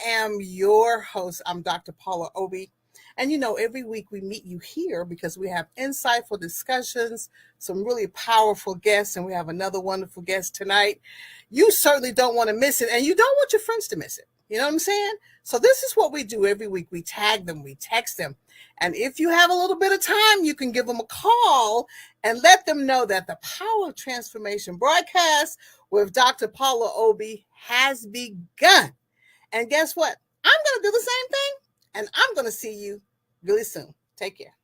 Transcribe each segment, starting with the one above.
am your host. I'm Dr. Paula Obie. And every week we meet you here because we have insightful discussions, some really powerful guests, and we have another wonderful guest tonight. You certainly don't want to miss it, and you don't want your friends to miss it. You know what I'm saying? So this is what we do every week. We tag them, we text them. And if you have a little bit of time, you can give them a call and let them know that the Power of Transformation broadcast with Dr. Paula Obie has begun. And guess what? I'm going to do the same thing, and I'm going to see you really soon. Take care.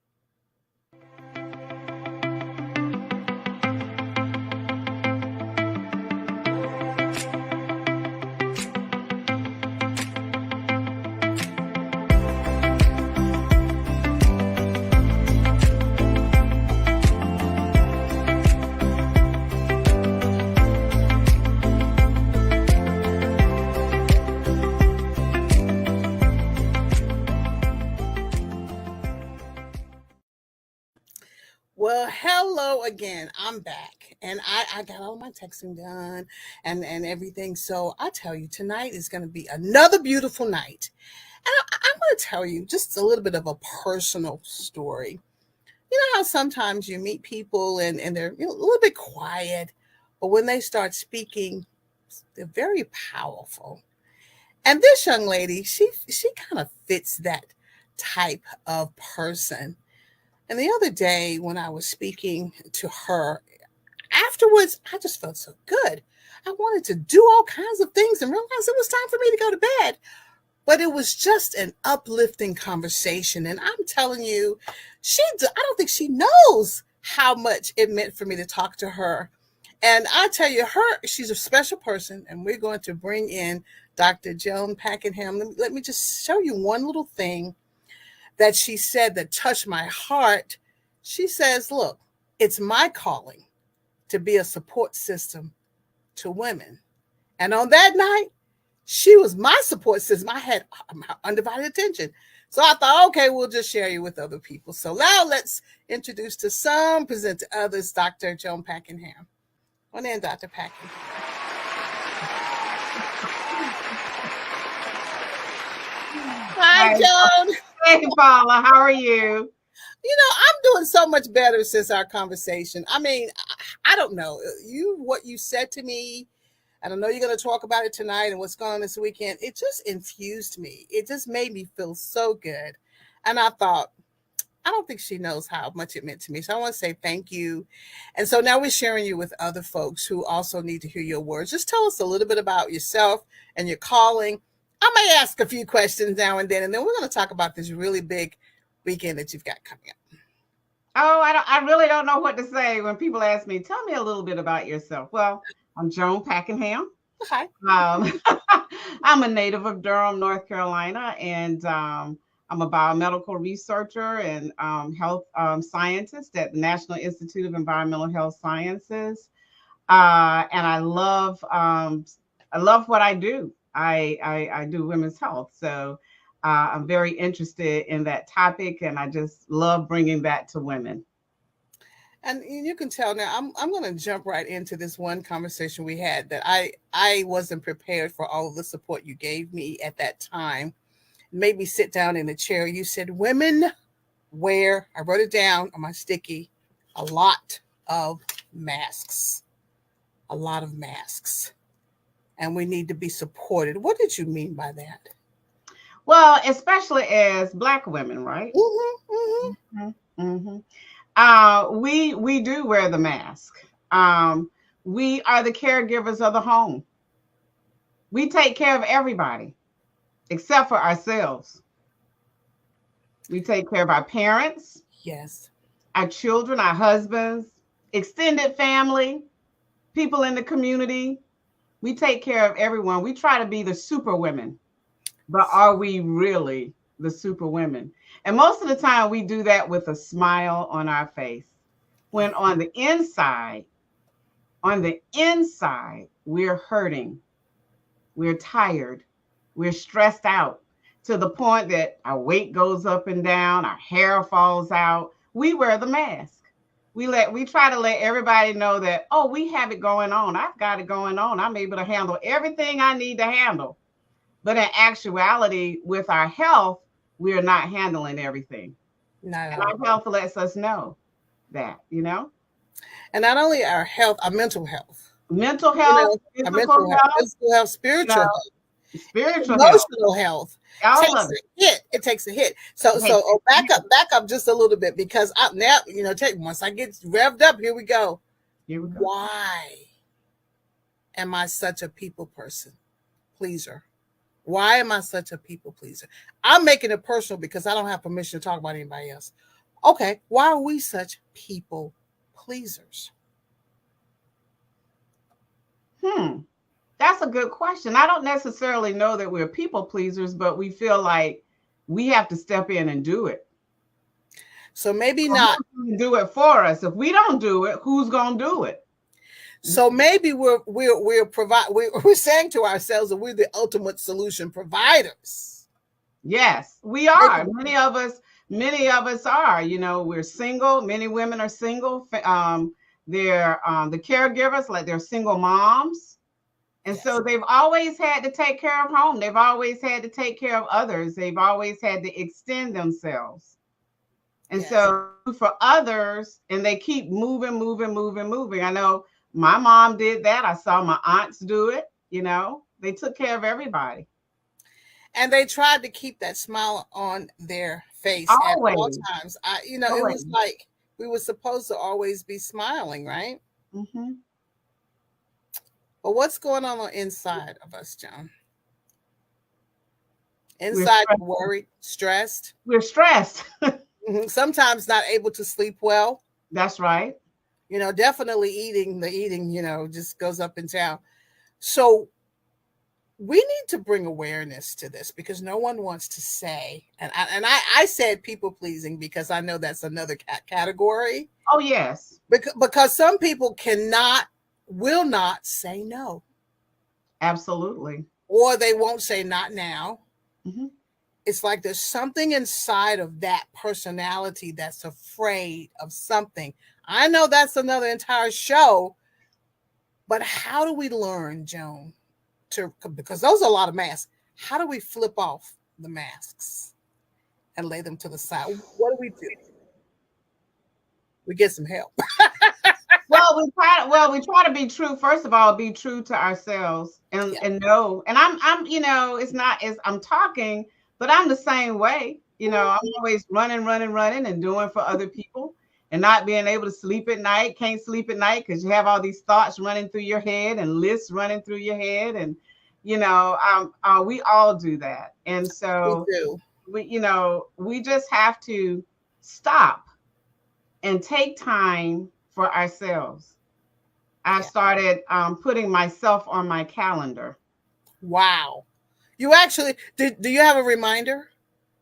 Well, hello again. I'm back, and I got all my texting done and everything. So I tell you, tonight is going to be another beautiful night. And I want to tell you just a little bit of a personal story. You know how sometimes you meet people and they're a little bit quiet, but when they start speaking, they're very powerful. And this young lady, she kind of fits that type of person. And the other day when I was speaking to her, afterwards, I just felt so good. I wanted to do all kinds of things and realized it was time for me to go to bed. But it was just an uplifting conversation. And I'm telling you, I don't think she knows how much it meant for me to talk to her. And I tell you, she's a special person. And we're going to bring in Dr. Joan Packenham. Let me just show you one little thing that she said that touched my heart. She says, look, it's my calling to be a support system to women. And on that night, she was my support system. I had my undivided attention. So I thought, okay, we'll just share you with other people. So now let's introduce to some, present to others, Dr. Joan Packenham. On in, Dr. Packenham. Hi, Joan. Hey, Paula, how are you? I'm doing so much better since our conversation. I mean, I don't know. What you said to me, and I know you're going to talk about it tonight and what's going on this weekend. It just infused me. It just made me feel so good. And I thought, I don't think she knows how much it meant to me. So I want to say thank you. And so now we're sharing you with other folks who also need to hear your words. Just tell us a little bit about yourself and your calling. I may ask a few questions now and then we're going to talk about this really big weekend that you've got coming up. Oh, I really don't know what to say when people ask me, tell me a little bit about yourself. Well, I'm Joan Packenham. Hi. I'm a native of Durham, North Carolina, and I'm a biomedical researcher and health scientist at the National Institute of Environmental Health Sciences. And I love what I do. I do women's health. So I'm very interested in that topic, and I just love bringing that to women. And you can tell now, I'm going to jump right into this one conversation we had that I wasn't prepared for all of the support you gave me at that time. It made me sit down in a chair. You said women wear, I wrote it down on my sticky, a lot of masks. A lot of masks. And we need to be supported. What did you mean by that? Well, especially as Black women, right? Mm-hmm, mm-hmm. We do wear the mask. We are the caregivers of the home. We take care of everybody except for ourselves. We take care of our parents, yes, our children, our husbands, extended family, people in the community. We take care of everyone. We try to be the super women, but are we really the super women? And most of the time we do that with a smile on our face. When on the inside, we're hurting, we're tired, we're stressed out to the point that our weight goes up and down, our hair falls out. We wear the mask. We try to let everybody know that, oh, we have it going on. I've got it going on. I'm able to handle everything I need to handle. But in actuality, with our health, we are not handling everything. Not at And all. our health lets us know that. And not only our health, our mental health, Mental you health, know, our physical mental health, health, physical health, you spiritual know, health, spiritual health, emotional health all takes of it. a hit. It takes a hit. So, Hey, back up just a little bit because I now, once I get revved up, here we go. here we go. Why am I such a people person pleaser? Why am I such a people pleaser? I'm making it personal because I don't have permission to talk about anybody else. Okay, why are we such people pleasers? Hmm. That's a good question. I don't necessarily know that we're people pleasers, but we feel like we have to step in and do it. So maybe Or not. who's going to do it for us? If we don't do it, who's going to do it? So maybe we're saying to ourselves that we're the ultimate solution providers. Yes, we Maybe. are. Many of us are. We're single. Many women are single. They're the caregivers, like they're single moms. And Yes. so they've always had to take care of home. They've always had to take care of others. They've always had to extend themselves. And Yes. so for others, and they keep moving, moving, moving, moving. I know my mom did that. I saw my aunts do it. They took care of everybody. And they tried to keep that smile on their face at all Always, times. It was always. like we were supposed to always be smiling, right? Hmm. But what's going on inside of us, John? We're Inside, stressed. worried, stressed, We're stressed. sometimes not able to sleep well. That's right. Definitely the eating, just goes up and down. So we need to bring awareness to this because no one wants to say, and I said people pleasing because I know that's another category Oh, yes, because some people will not say no, absolutely. or they won't say not now. Hmm. It's like there's something inside of that personality that's afraid of something. I know that's another entire show, but how do we learn, Joan, because those are a lot of masks. How do we flip off the masks and lay them to the side? What do we do? We get some help. Well, we try to be true. First of all, be true to ourselves and Yeah. and know. And it's not as I'm talking, but I'm the same way. I'm always running, running, running, and doing for other people, and not being able to sleep at night. Can't sleep at night because you have all these thoughts running through your head and lists running through your head, and we all do that. And We so do. we just have to stop and take time for ourselves. I Yeah. started putting myself on my calendar. Wow. You actually do you have a reminder?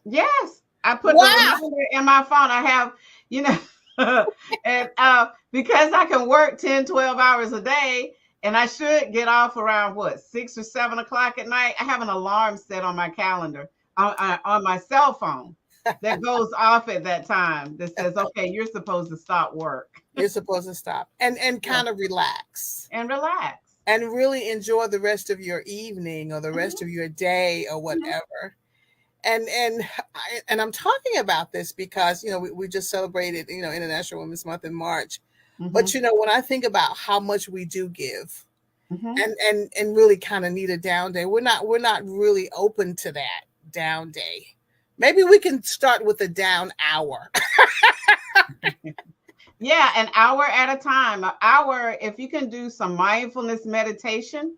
Yes, I put the Wow. reminder in my phone. I have, you know, and because I can work 10, 12 hours a day, and I should get off around what, 6 or 7 o'clock at night. I have an alarm set on my calendar on my cell phone that goes off at that time that says, okay, you're supposed to stop work. You're supposed to stop and Yeah, kind of relax and relax. and really enjoy the rest of your evening or the rest Mhm, of your day or mhm, whatever. And I'm talking about this because we just celebrated International Women's Month in March. But mhm, when I think about how much we do give mhm. and really kind of need a down day, we're not really open to that down day. Maybe we can start with a down hour. Yeah, an hour at a time. An hour, if you can do some mindfulness meditation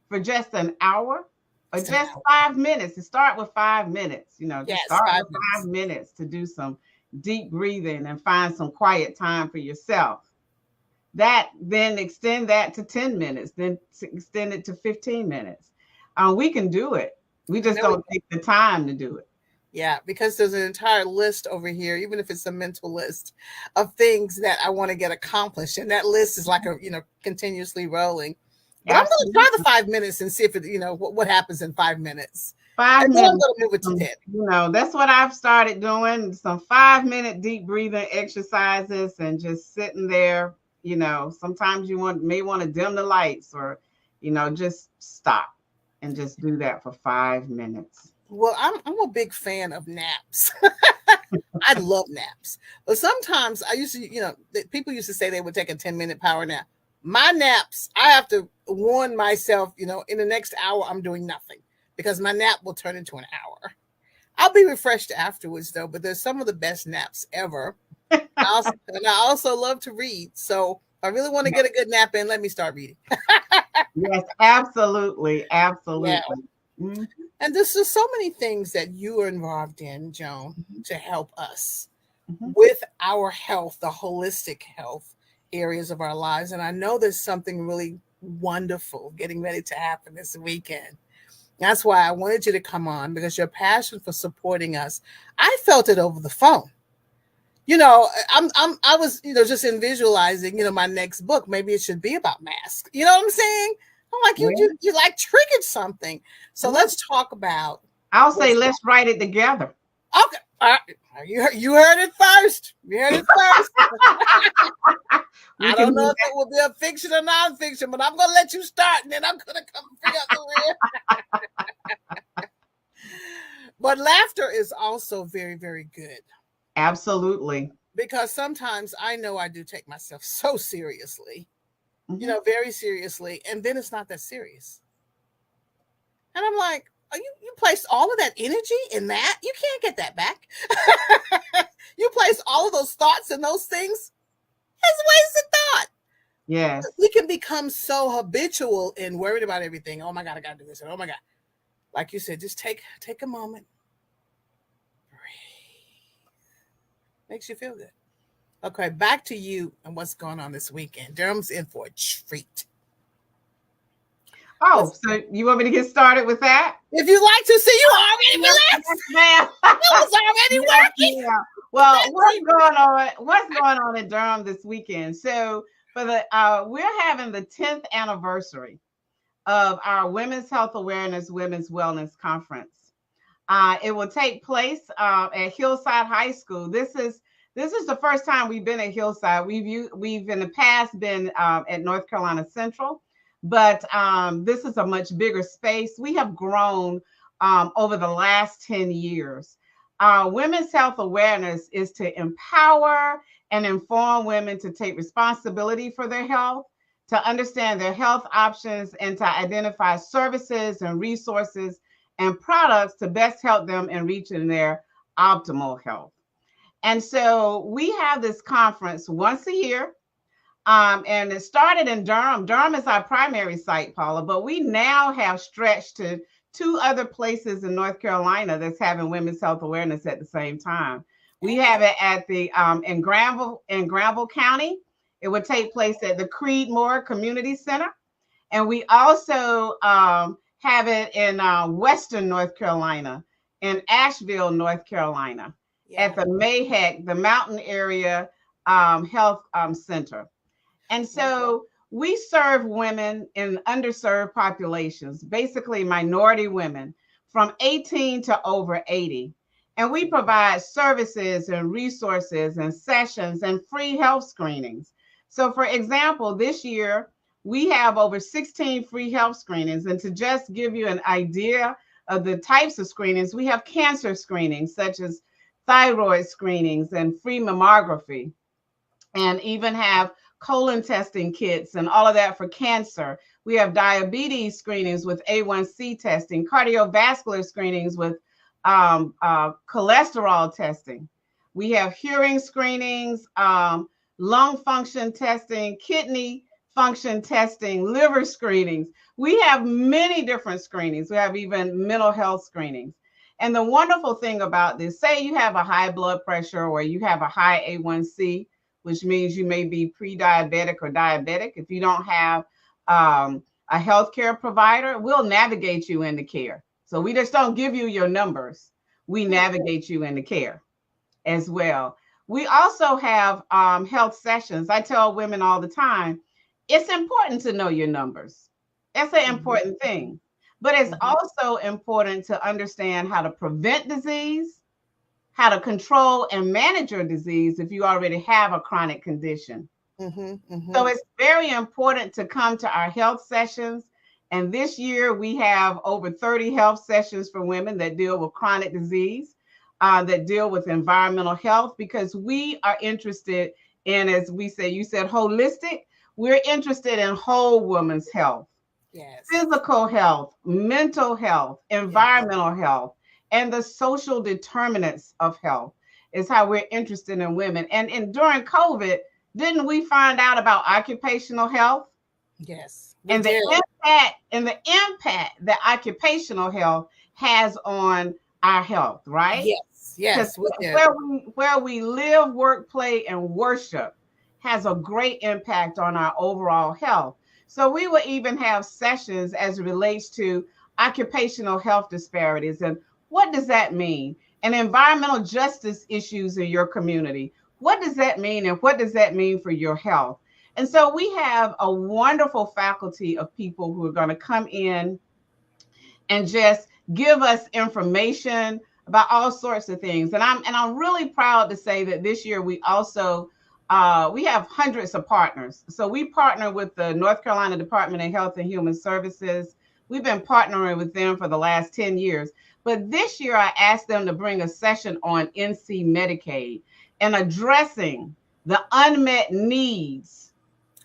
for just an hour or Just an just hour. 5 minutes, to start with 5 minutes, just Yes, start with 5 5 minutes. minutes to do some deep breathing and find some quiet time for yourself. That then extend that to 10 minutes, then extend it to 15 minutes. We can do it. We I just know we don't take the time to do it. Yeah, because there's an entire list over here, even if it's a mental list of things that I want to get accomplished. And that list is like continuously rolling. But I'm going to try the Absolutely. 5 minutes and see if what happens in 5 minutes. And Five then I'm minutes. going to move it to 10. That's what I've started doing. Some 5 minute deep breathing exercises and just sitting there. Sometimes you may want to dim the lights or, just stop. and just do that for 5 minutes. Well, I'm a big fan of naps. I love naps. But sometimes I used to, people used to say they would take a 10-minute power nap. My naps, I have to warn myself, in the next hour, I'm doing nothing because my nap will turn into an hour. I'll be refreshed afterwards, though, but there's some of the best naps ever. And I also love to read. So if I really want to get a good nap in, let me start reading. Yes, absolutely. Yeah. Absolutely. Mhm. And there's just so many things that you are involved in, Joan, Mhm. to help us Mhm. with our health, the holistic health areas of our lives. And I know there's something really wonderful getting ready to happen this weekend. That's why I wanted you to come on because your passion for supporting us, I felt it over the phone. I was, just in visualizing, my next book. Maybe it should be about masks. You know what I'm saying? I'm like, you, Well, you, you like triggered something. So well, let's talk about I'll say what's let's write it together. okay. All right. You heard it first. You heard it first. We I can don't know do if it will be a fiction or nonfiction, but I'm gonna let you start, and then I'm gonna come figure out the rest. But laughter is also very, very good absolutely. because sometimes I know I do take myself so seriously, Mhm. very seriously, and then it's not that serious. And I'm like, you placed all of that energy in that? You can't get that back. You place all of those thoughts and those things. It's wasted thought. Yes. We can become so habitual and worried about everything. Oh my God, I gotta do this. Oh my God. Like you said, just take a moment. Breathe. Makes you feel good. Okay, back to you and what's going on this weekend. Durham's in for a treat. Oh, Let's, so you want me to get started with that? if you like to see, you already Yes, relaxed. yes, ma'am. It was already Yes, working. ma'am. Well, That's what's going on? What's going on in Durham this weekend? So for the we're having the 10th anniversary of our Women's Health Awareness Women's Wellness Conference. It will take place at Hillside High School. This is the first time we've been at Hillside. We've in the past been at North Carolina Central, but this is a much bigger space. We have grown over the last 10 years. Women's health awareness is to empower and inform women to take responsibility for their health, to understand their health options, and to identify services and resources and products to best help them in reaching their optimal health. And so we have this conference once a year. And it started in Durham. Durham is our primary site, Paula, but we now have stretched to two other places in North Carolina that's having women's health awareness at the same time. We have it at the in Granville County. It would take place at the Creedmoor Community Center, and we also have it in Western North Carolina, in Asheville, North Carolina, yeah. at the MAHEC, the Mountain Area Health Center. And Okay. so we serve women in underserved populations, basically minority women from 18 to over 80. And we provide services and resources and sessions and free health screenings. So, for example, this year we have over 16 free health screenings. And to just give you an idea of the types of screenings, we have cancer screenings such as thyroid screenings and free mammography, and even have colon testing kits and all of that for cancer. We have diabetes screenings with A1C testing, cardiovascular screenings with cholesterol testing. We have hearing screenings, lung function testing, kidney function testing, liver screenings. We have many different screenings. We have even mental health screenings. And the wonderful thing about this, say you have a high blood pressure or you have a high A1C, which means you may be pre-diabetic or diabetic. If you don't have a healthcare provider, we'll navigate you into care. So we just don't give you your numbers. We navigate you into care as well. We also have health sessions. I tell women all the time, it's important to know your numbers. That's an Mhm. important thing. But it's Mhm. also important to understand how to prevent disease, how to control and manage your disease if you already have a chronic condition. Mhm. So Mhm. it's very important to come to our health sessions And this year we have over 30 health sessions for women that deal with chronic disease, that deal with environmental health, because we are interested in, as we say, you said holistic, we're interested in whole woman's health, Yes. physical health, mental health, Yes. environmental health, and the social determinants of health is how we're interested in women. And during COVID, didn't we find out about occupational health Yes. We and the did. impact that occupational health has on our health, right? Yes. Because Yes, we did. where we live, work, play, and worship has a great impact on our overall health. So we will even have sessions as it relates to occupational health disparities and what does that mean? And environmental justice issues in your community. What does that mean? And what does that mean for your health? And so we have a wonderful faculty of people who are going to come in and just give us information about all sorts of things. And I'm really proud to say that this year we also we have hundreds of partners. So we partner with the North Carolina Department of Health and Human Services. We've been partnering with them for the last 10 years. But this year I asked them to bring a session on NC Medicaid and addressing the unmet needs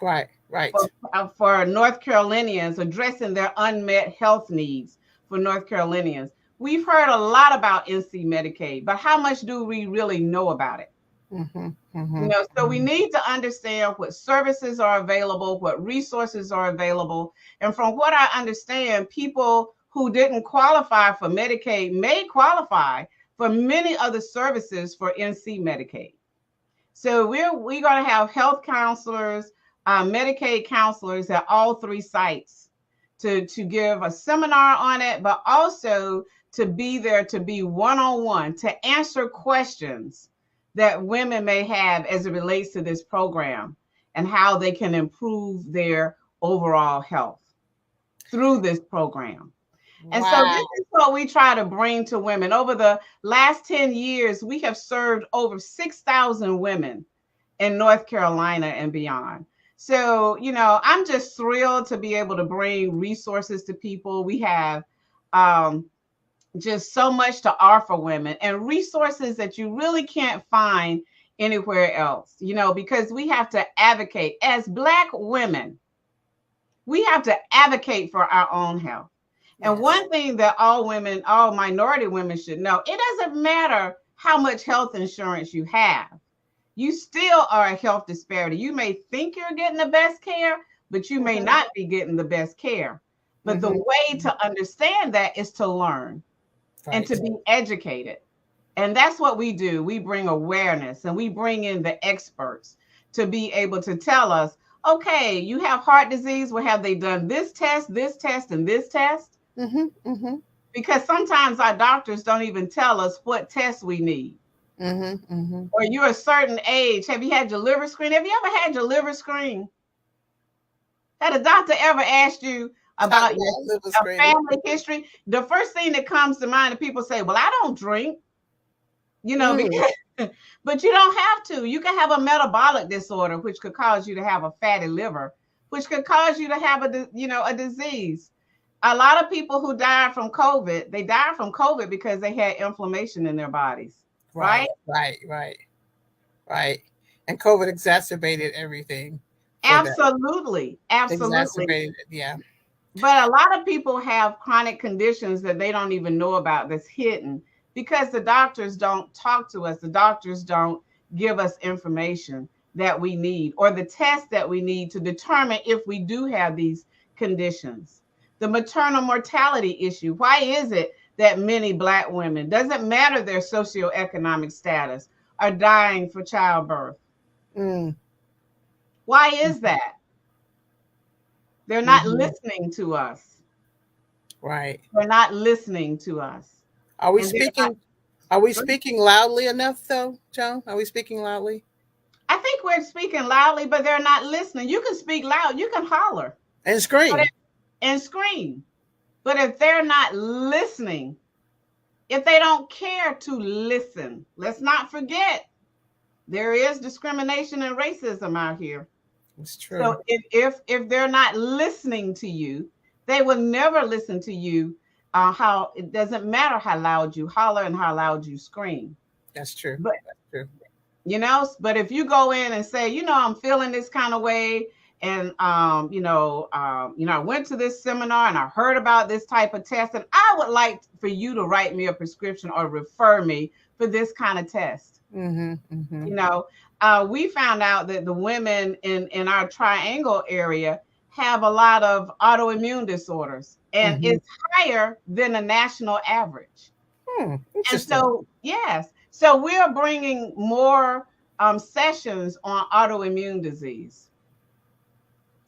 Right. Right. for North Carolinians, addressing their unmet health needs for North Carolinians. We've heard a lot about NC Medicaid, but how much do we really know about it? Mm-hmm. You Mm-hmm. know, so we need to understand what services are available, what resources are available. And from what I understand, people who didn't qualify for Medicaid may qualify for many other services for NC Medicaid. So we're going to have health counselors, Medicaid counselors at all three sites to give a seminar on it, but also to be there to be one-on-one, to answer questions that women may have as it relates to this program and how they can improve their overall health through this program. And so this Wow. is what we try to bring to women. Over the last 10 years, we have served over 6,000 women in North Carolina and beyond. So, you know, I'm just thrilled to be able to bring resources to people. We have um, just so much to offer women and resources that you really can't find anywhere else, you know, because we have to advocate as Black women. We have to advocate for our own health. And Yes. one thing that all women, all minority women should know, it doesn't matter how much health insurance you have. You still are a health disparity. You may think you're getting the best care, but you may Mm-hmm. not be getting the best care. But the Mm-hmm. way to understand that is to learn and Right. to be educated. And that's what we do. We bring awareness and we bring in the experts to be able to tell us, okay, you have heart disease. Well, have they done this test, and this test? Mm-hmm. Mm-hmm. Because sometimes our doctors don't even tell us what tests we need. Mm-hmm. Mm-hmm. Or you're a certain age. Have you had your liver screen? Have you ever had your liver screen? Had a doctor ever asked you I about your love liver screening. family history? The first thing that comes to mind, and people say, well, I don't drink, you know, Mm. because, but you don't have to. You can have a metabolic disorder, which could cause you to have a fatty liver, which could cause you to have a disease. A lot of people who died from COVID, they died from COVID because they had inflammation in their bodies, right? Right. Right. Right. Right. And COVID exacerbated everything for them. Absolutely. Absolutely. Exacerbated it. Yeah. But a lot of people have chronic conditions that they don't even know about that's hidden because the doctors don't talk to us. The doctors don't give us information that we need or the tests that we need to determine if we do have these conditions. The maternal mortality issue. Why is it that many Black women, doesn't matter their socioeconomic status, are dying for childbirth? Mm. Why is that? They're not Mm-hmm. listening to us. Right. They're not listening to us. Are we And they're not. speaking? Are we speaking loudly enough, though, Joan? Are we speaking loudly? I think we're speaking loudly, but they're not listening. You can speak loud, you can holler And but scream. and scream. But if they're not listening, if they don't care to listen, let's not forget there is discrimination and racism out here. It's So true. if they're not listening to you, They will never listen to you. How it doesn't matter how loud you holler and how loud you scream. That's true. But That's true. but if you go in and say, I'm feeling this kind of way, and I went to this seminar and I heard about this type of test, and I would like for you to write me a prescription or refer me for this kind of test. Mm-hmm, mm-hmm. We found out that the women in our triangle area have a lot of autoimmune disorders, and Mm-hmm. it's higher than the national average. And Interesting. so, yes, so we're bringing more sessions on autoimmune disease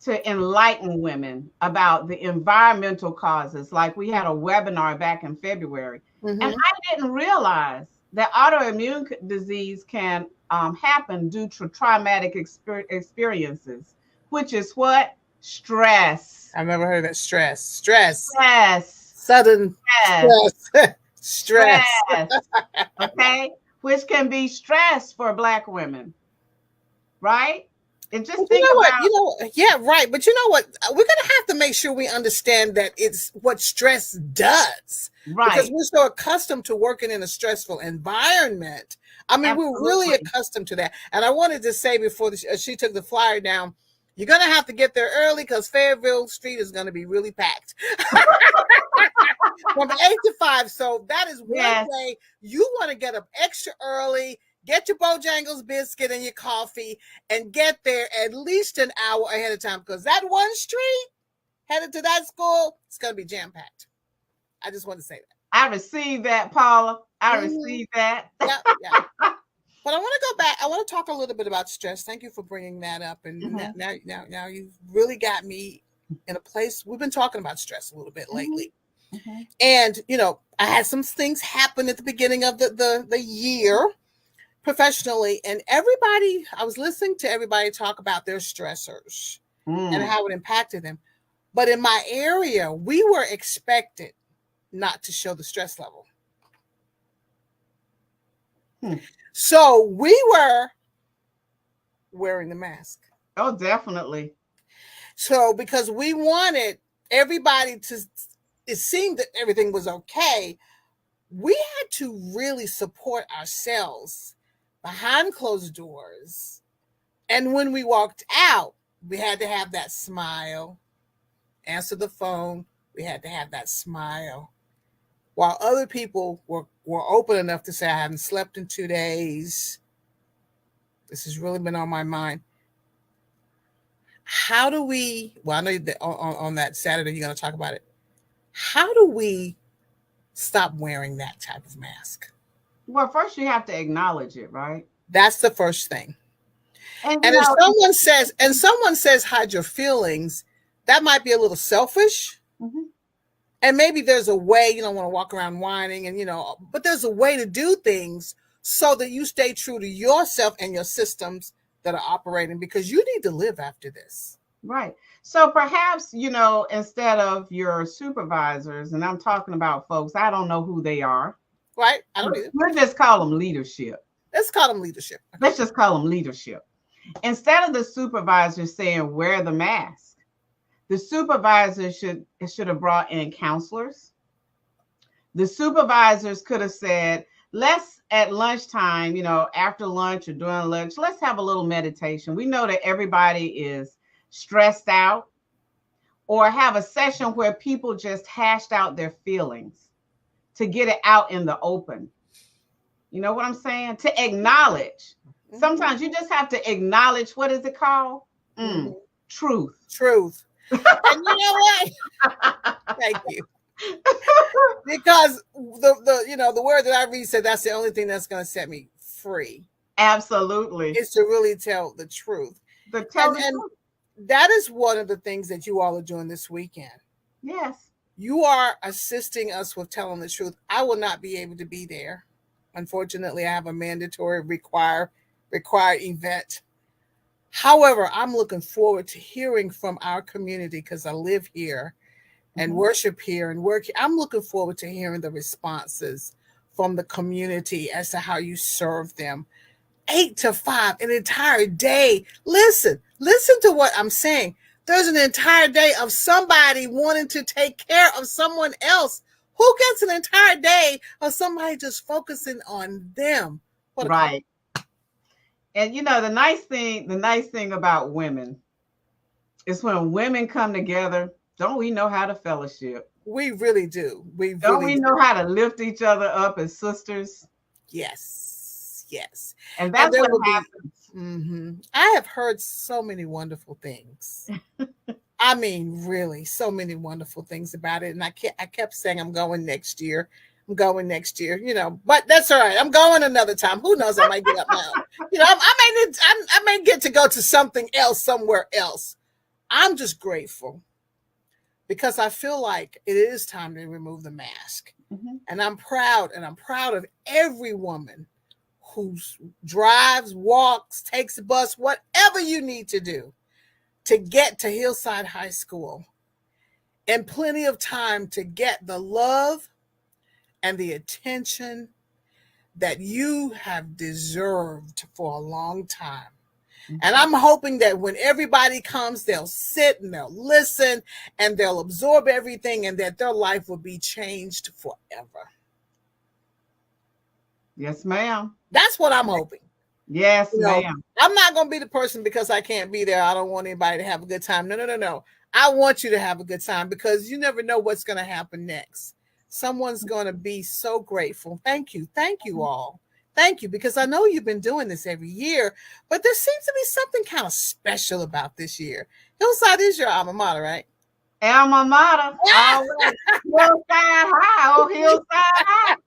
to enlighten women about the environmental causes. Like we had a webinar back in February, and Mm-hmm. I didn't realize that autoimmune disease can happen due to traumatic experiences, which is what? Stress. I've never heard of that. Stress. Stress. Sudden Stress. stress. Stress. Stress. Okay, which can be stress for Black women, right? And just But you think know what? about, Yeah, right. But you know what? We're going to have to make sure we understand that it's what stress does, because right, we're so accustomed to working in a stressful environment. I mean, we're really absolutely. accustomed to that. And I wanted to say before she took the flyer down, you're going to have to get there early because Fairville Street is going to be really packed from 8 to 5. So that is one Yes, way you want to get up extra early, get your Bojangles biscuit and your coffee, and get there at least an hour ahead of time, because that one street headed to that school is going to be jam packed. I just want to say that. I received that, Paula. I Mm-hmm. received that. Yeah, yeah. But I want to go back. I want to talk a little bit about stress. Thank you for bringing that up. And Mhm, now you've really got me in a place. We've been talking about stress a little bit mhm, lately. mhm, And, I had some things happen at the beginning of the year professionally, and I was listening to everybody talk about their stressors and mm, how it impacted them. But in my area, we were expected not to show the stress level. hmm. So we were wearing the mask. Oh, definitely. So because we wanted everybody to, it seemed that everything was okay, we had to really support ourselves behind closed doors. And when we walked out, we had to have that smile, answer the phone. We had to have that smile. While other people were open enough to say, I haven't slept in 2 days. This has really been on my mind. How do well, I know that on that Saturday you're going to talk about it. How do we stop wearing that type of mask? Well, first you have to acknowledge it, right? That's the first thing. And And if someone says hide your feelings, that might be a little selfish. mhm, And maybe there's a way, you don't want to walk around whining, and but there's a way to do things so that you stay true to yourself and your systems that are operating, because you need to live after this. right. So perhaps, instead of your supervisors, and I'm talking about folks, I don't know who they are. Right? I don't either. We'll just call them leadership. Let's call them leadership. Okay. Let's just call them leadership. Instead of the supervisor saying wear the mask, the supervisor should have brought in counselors. The supervisors could have said, let's at lunchtime, after lunch or during lunch, let's have a little meditation. We know that everybody is stressed out, or have a session where people just hashed out their feelings to get it out in the open. You know what I'm saying? To acknowledge. Sometimes you just have to acknowledge, what is it called? Mm-hmm. Truth. Truth. And you know what? Thank you. Because the word that I read said that's the only thing that's going to set me free. Absolutely. Is to really tell the truth. But tell the And truth. that is one of the things that you all are doing this weekend. Yes. You are assisting us with telling the truth. I will not be able to be there. Unfortunately, I have a mandatory required event. However, I'm looking forward to hearing from our community, because I live here and worship here and work here. I'm looking forward to hearing the responses from the community as to how you serve them. 8 to 5, an entire day. Listen to what I'm saying. There's an entire day of somebody wanting to take care of someone else. Who gets an entire day of somebody just focusing on them? What a Right. And the nice thing about women is when women come together, don't we know how to fellowship? we really do. We Don't really we do. know how to lift each other up as sisters? Yes. Yes. And And that's there what will be, happens. I have heard so many wonderful things. I mean, really, so many wonderful things about it. And I kept saying, I'm going next year. I'm going next year, but that's all right. I'm going another time. Who knows? I might get up now. I may get to go to something else somewhere else. I'm just grateful because I feel like it is time to remove the mask. Mhm. And I'm proud of every woman who drives, walks, takes a bus, whatever you need to do to get to Hillside High School and plenty of time to get the love and the attention that you have deserved for a long time. And Mhm. I'm hoping that when everybody comes, they'll sit and they'll listen and they'll absorb everything and that their life will be changed forever. Yes, ma'am. That's what I'm hoping. Yes, You know, ma'am. I'm not going to be the person because I can't be there. I don't want anybody to have a good time. No, no, no, no. I want you to have a good time because you never know what's going to happen next. Someone's going to be so grateful. Thank you. Thank you all. Thank you because I know you've been doing this every year, but there seems to be something kind of special about this year. Hillside is your alma mater, right? Alma mater, always hillside high, oh hillside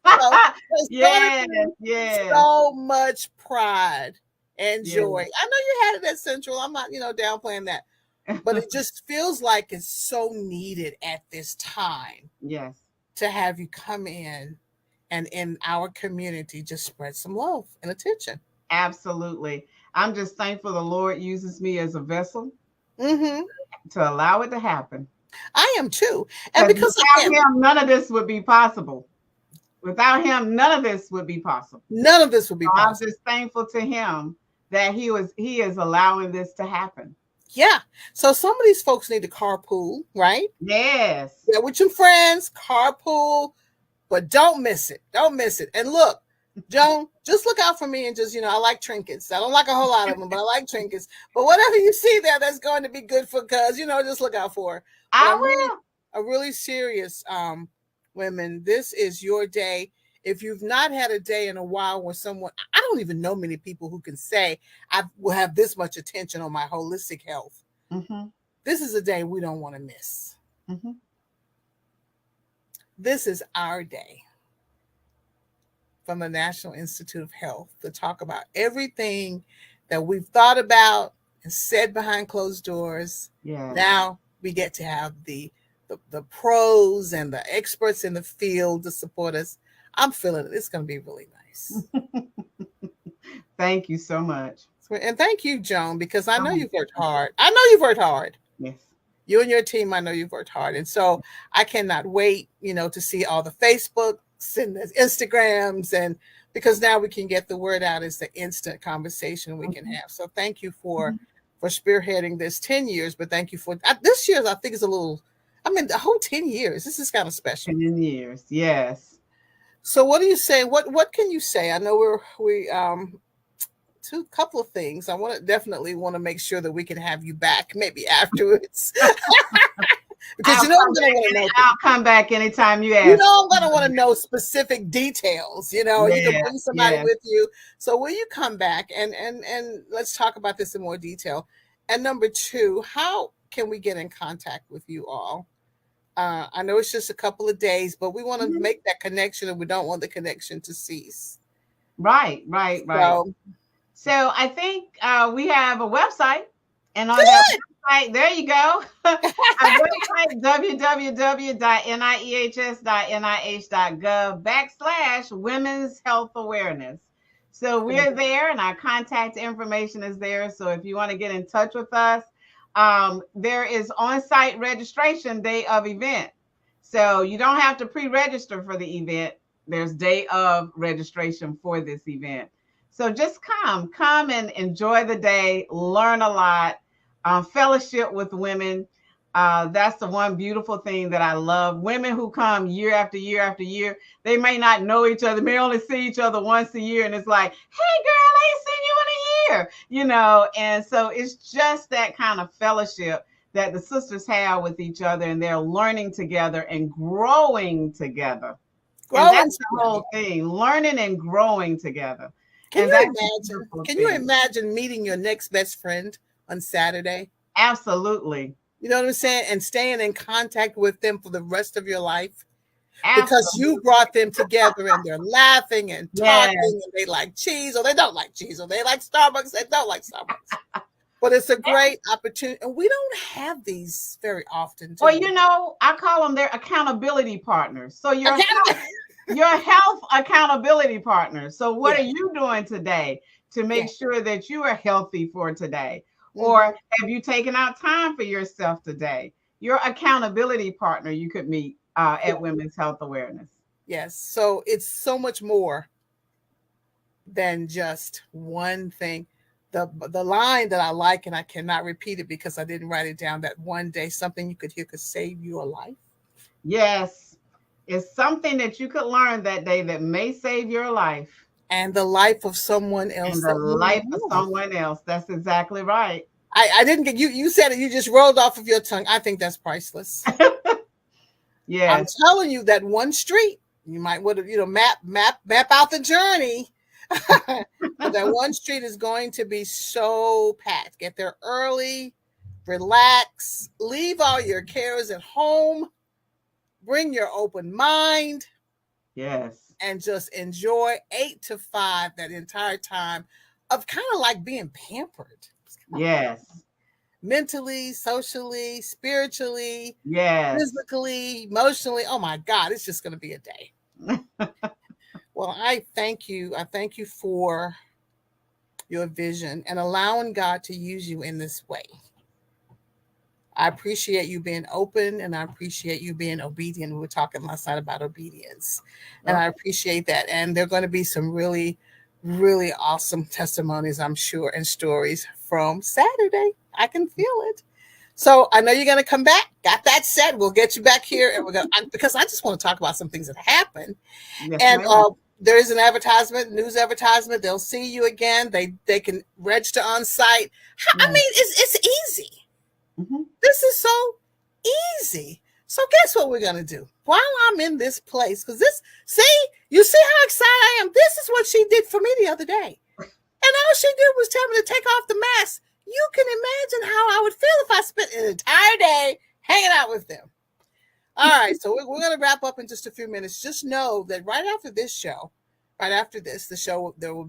So high. there's going to Yes, be yes, so much pride and yes, joy. I know you had it at Central. I'm not, downplaying that, but it just feels like it's so needed at this time yes, to have you come in and in our community just spread some love and attention. absolutely. I'm just thankful the Lord uses me as a vessel Hmm. to allow it to happen. I am too. And Because because without again, him, none of this would be possible. Without him, none of this would be possible. none of this would be So I'm possible. just thankful to him that he is allowing this to happen. Yeah. So some of these folks need to carpool, right? Yes. Yeah, with your friends, carpool, but don't miss it. Don't miss it. And look, Joan, just look out for me and just, I like trinkets. I don't like a whole lot of them, but I like trinkets. But whatever you see there that's going to be good for cuz, just look out for her. But I will. I'm really serious, women. This is your day. If you've not had a day in a while where someone, I don't even know many people who can say, I will have this much attention on my holistic health. Mm-hmm. This is a day we don't want to miss. Mm-hmm. This is our day from the National Institute of Health to talk about everything that we've thought about and said behind closed doors. Yes. Now we get to have the pros and the experts in the field to support us. I'm feeling it. It's going to be really nice. Thank you so much. And thank you, Joan, because I know Oh, you've worked hard. I know you've worked hard. yes. You and your team, I know you've worked hard. And so I cannot wait, to see all the Facebooks and the Instagrams, and because now we can get the word out as the instant conversation we can have. So thank you for spearheading this 10 years, but thank you for this year's, I think is a little, the whole 10 years. This is kind of special. 10 years. Yes. So what do you say? What can you say? I know we two couple of things. I definitely want to make sure that we can have you back maybe afterwards. Because I'll come back anytime you ask. I'm gonna want to know specific details. You can bring somebody with you. So will you come back and let's talk about this in more detail. And number two, how can we get in contact with you all? I know it's just a couple of days, but we want to make that connection, and we don't want the connection to cease. Right. So I think we have a website, and on that website, there you go. Our website, www.niehs.nih.gov/women's health awareness. So we're there, and our contact information is there. So if you want to get in touch with us, there is on-site registration day of event. So you don't have to pre-register for the event. There's day of registration for this event. So just come and enjoy the day, learn a lot. fellowship with women. That's the one beautiful thing that I love. Women who come year after year after year, they may not know each other, may only see each other once a year, and it's like, hey, girl, I ain't seen you in a year, you know. And so it's just that kind of fellowship that the sisters have with each other, and they're learning together and growing together. And Growing that's the together. whole thing, learning and growing together. Can And you that's a imagine? beautiful Can you thing. imagine meeting your next best friend on Saturday? Absolutely. You know what I'm saying? And staying in contact with them for the rest of your life because you Absolutely. brought them together and they're laughing and talking Yes. and they like cheese or they don't like cheese or they like Starbucks, they don't like Starbucks. But it's a great opportunity. And we don't have these very often, do Well, we? you know, I call them their accountability partners. So Accountability. your health accountability partners. So what Yeah. are you doing today to Yeah. make sure that you are healthy for today? Or Hmm. have you taken out time for yourself today? Your accountability partner you could meet Yeah. at Women's Health Awareness. Yes. So it's so much more than just one thing. The line that I like and I cannot repeat it because I didn't write it down, that one day something you could hear could save your life. Yes, it's something that you could learn that day that may save your life And the life of someone and else the that you life of love. someone else. That's exactly right. I didn't get you. You said it. You just rolled off of your tongue. I think that's priceless. I'm Yes, telling you that one street. You might want to, map out the journey. But that one street is going to be so packed. Get there early, relax, leave all your cares at home, bring your open mind, yes, and just enjoy 8 to 5 that entire time of kind of like being pampered. It's kind of like yes, mentally, socially, spiritually, yes. physically, emotionally. Oh my God, it's just going to be a day. Well, I thank you. I thank you for your vision and allowing God to use you in this way. I appreciate you being open and I appreciate you being obedient. We were talking last night about obedience, and I Okay. appreciate that. And there are going to be some really, really awesome testimonies, I'm sure, and stories from Saturday. I can feel it. So I know you're going to come back. Got that said, we'll get you back here, and we're going to, because I just want to talk about some things that happened. Yes, And ma'am. there is an advertisement, news advertisement. They'll see you again. They can register on site. I Yes. mean, it's easy. Mhm. This is so easy. So guess what we're gonna do? While I'm in this place, because you see how excited I am. This is what she did for me the other day. And all she did was tell me to take off the mask. You can imagine how I would feel if I spent an entire day hanging out with them. All right, so we're going to wrap up in just a few minutes. Just know that right after this show, right after this, the show will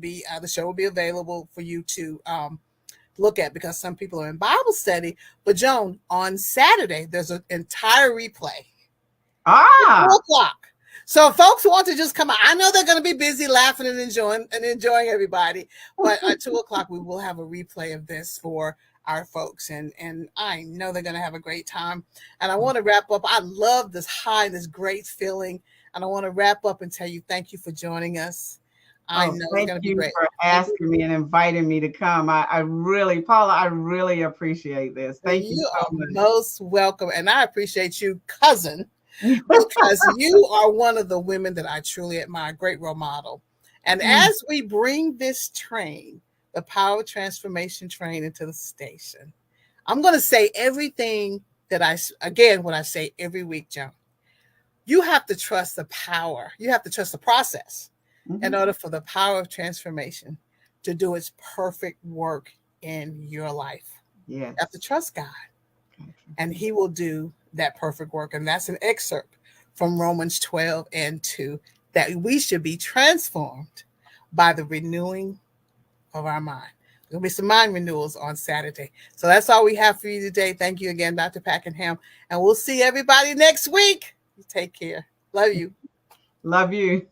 be available for you to look at because some people are in Bible study. But Joan, on Saturday, there's an entire replay at Ah, 2 o'clock. So if folks want to just come out, I know they're going to be busy laughing and enjoying everybody. But at 2 o'clock, we will have a replay of this for our folks, and I know they're going to have a great time. And I want to wrap up. I love this high, this great feeling, and I want to wrap up and tell you thank you for joining us. I oh, know it's thank going to be you great. for Thank you. asking me and inviting me to come. I really, Paula, I really appreciate this. Thank you You so are most welcome, and I appreciate you, cousin, much. because you are one of the women that I truly admire, great role model. And Mm. as we bring this train, the power transformation train, into the station, I'm going to say everything that again, what I say every week, Joan. You have to trust the power. You have to trust the process in Mhm. order for the power of transformation to do its perfect work in your life. You have to Yes. trust God, and He will do that perfect work. And that's an excerpt from Romans 12:2, that we should be transformed by the renewing of our mind. There'll be some mind renewals on Saturday. So that's all we have for you today. Thank you again, Dr. Packenham. And we'll see everybody next week. You take care. Love you. Love you.